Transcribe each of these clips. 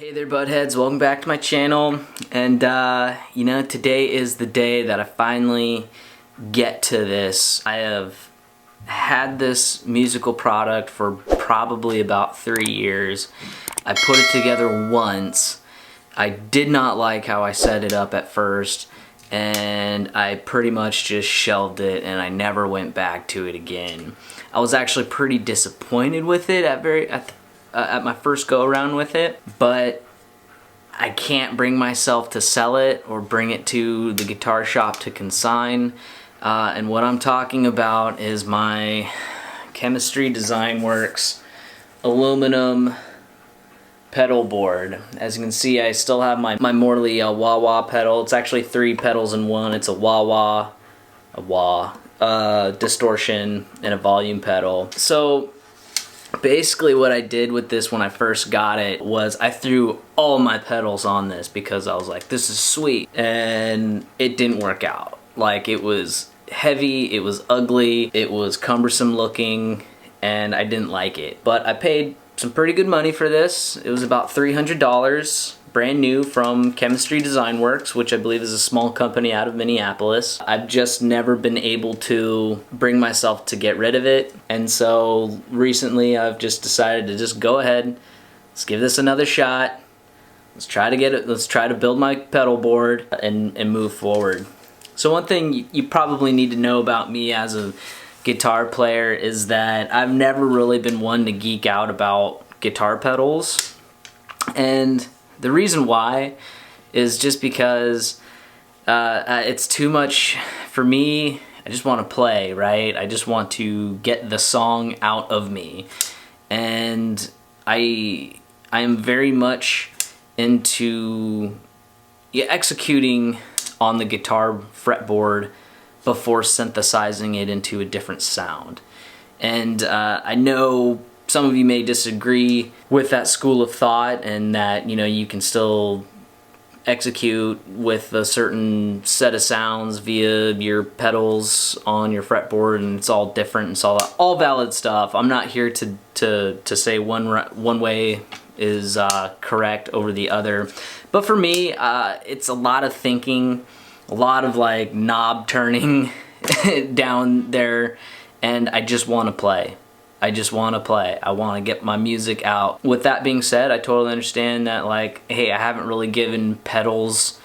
Hey there, Budheads, welcome back to my channel. And today is the day that I finally get to this. I have had this musical product for probably about 3 years. I put it together once. I did not like how I set it up at first, and I pretty much just shelved it and I never went back to it again. I was actually pretty disappointed with it at my first go around with it, but I can't bring myself to sell it or bring it to the guitar shop to consign. And what I'm talking about is my Chemistry Designwerks aluminum pedal board. As you can see, I still have my Morley wah-wah pedal. It's actually 3 pedals in one. It's a wah-wah, a wah, distortion, and a volume pedal. So basically what I did with this when I first got it was I threw all my pedals on this because I was like, this is sweet, and it didn't work out. Like, it was heavy, it was ugly, it was cumbersome looking, and I didn't like it. But I paid some pretty good money for this. It was about $300, brand new from Chemistry Designwerks, which I believe is a small company out of Minneapolis. I've just never been able to bring myself to get rid of it, and so recently I've just decided to just go ahead, let's give this another shot. Let's try to build my pedal board and move forward. So one thing you probably need to know about me as a guitar player is that I've never really been one to geek out about guitar pedals, and the reason why is just because it's too much for me. I just want to play, right? I just want to get the song out of me, and I am very much into executing on the guitar fretboard before synthesizing it into a different sound. And I know some of you may disagree with that school of thought, and that you can still execute with a certain set of sounds via your pedals on your fretboard, and it's all different, and it's all valid stuff. I'm not here to say one way is correct over the other, but for me, it's a lot of thinking, a lot of like knob turning down there, and I just want to play. I just want to play. I want to get my music out. With that being said, I totally understand that, like, hey, I haven't really given pedals,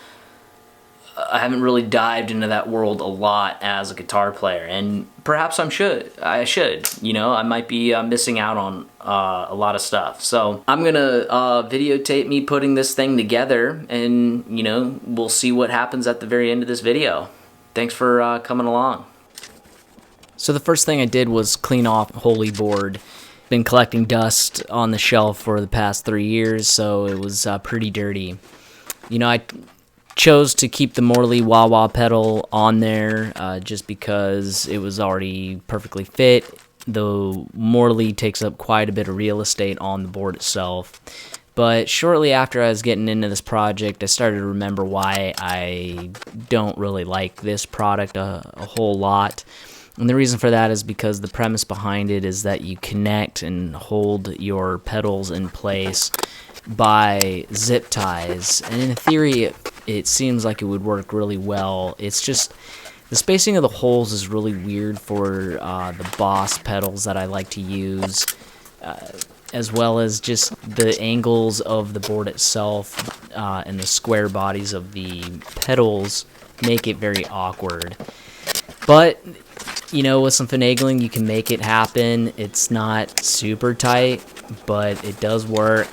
I haven't really dived into that world a lot as a guitar player, and perhaps I should. I might be missing out on a lot of stuff. So I'm gonna videotape me putting this thing together, and we'll see what happens at the very end of this video. Thanks for coming along. So the first thing I did was clean off holeyboard. Been collecting dust on the shelf for the past 3 years, so it was pretty dirty. I chose to keep the Morley wah-wah pedal on there just because it was already perfectly fit. The Morley takes up quite a bit of real estate on the board itself. But shortly after I was getting into this project, I started to remember why I don't really like this product a whole lot. And the reason for that is because the premise behind it is that you connect and hold your pedals in place by zip ties. And in theory, it seems like it would work really well. It's just the spacing of the holes is really weird for the Boss pedals that I like to use, as well as just the angles of the board itself and the square bodies of the pedals make it very awkward. But with some finagling, you can make it happen. It's not super tight, but it does work.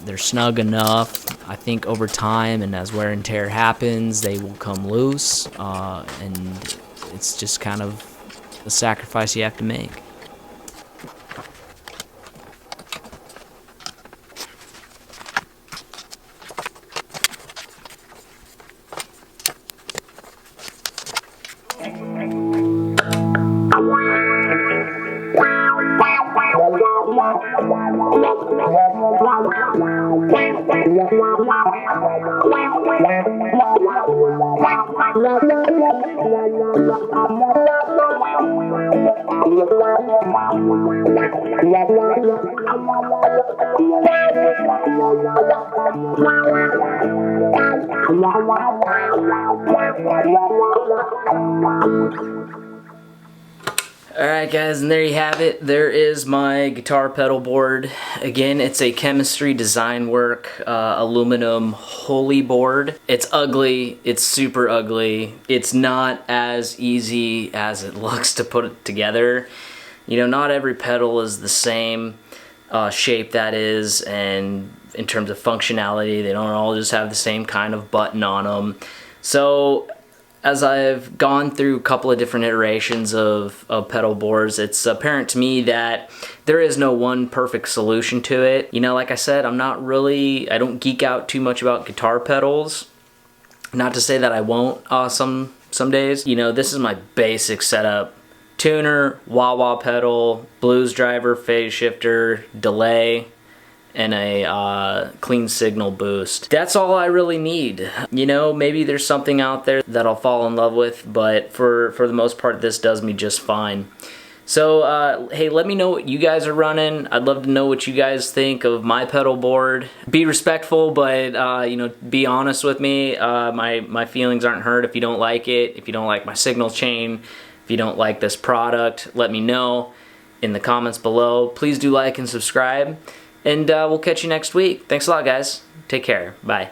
They're snug enough. I think over time, and as wear and tear happens, they will come loose, and it's just kind of a sacrifice you have to make. Alright guys, and there you have it. There is my guitar pedal board. Again, it's a Chemistry Designwerks aluminum holeyboard. It's ugly, it's super ugly. It's not as easy as it looks to put it together. You know, not every pedal is the same shape, that is, and in terms of functionality, they don't all just have the same kind of button on them. So as I've gone through a couple of different iterations of pedal boards, it's apparent to me that there is no one perfect solution to it. You know, like I said, I don't geek out too much about guitar pedals. Not to say that I won't some days. You know, this is my basic setup. Tuner, wah-wah pedal, blues driver, phase shifter, delay, and a clean signal boost. That's all I really need. You know, maybe there's something out there that I'll fall in love with, but for the most part, this does me just fine. So, hey, let me know what you guys are running. I'd love to know what you guys think of my pedal board. Be respectful, but, you know, be honest with me. My feelings aren't hurt if you don't like it, if you don't like my signal chain, if you don't like this product, let me know in the comments below. Please do like and subscribe. And we'll catch you next week. Thanks a lot, guys. Take care. Bye.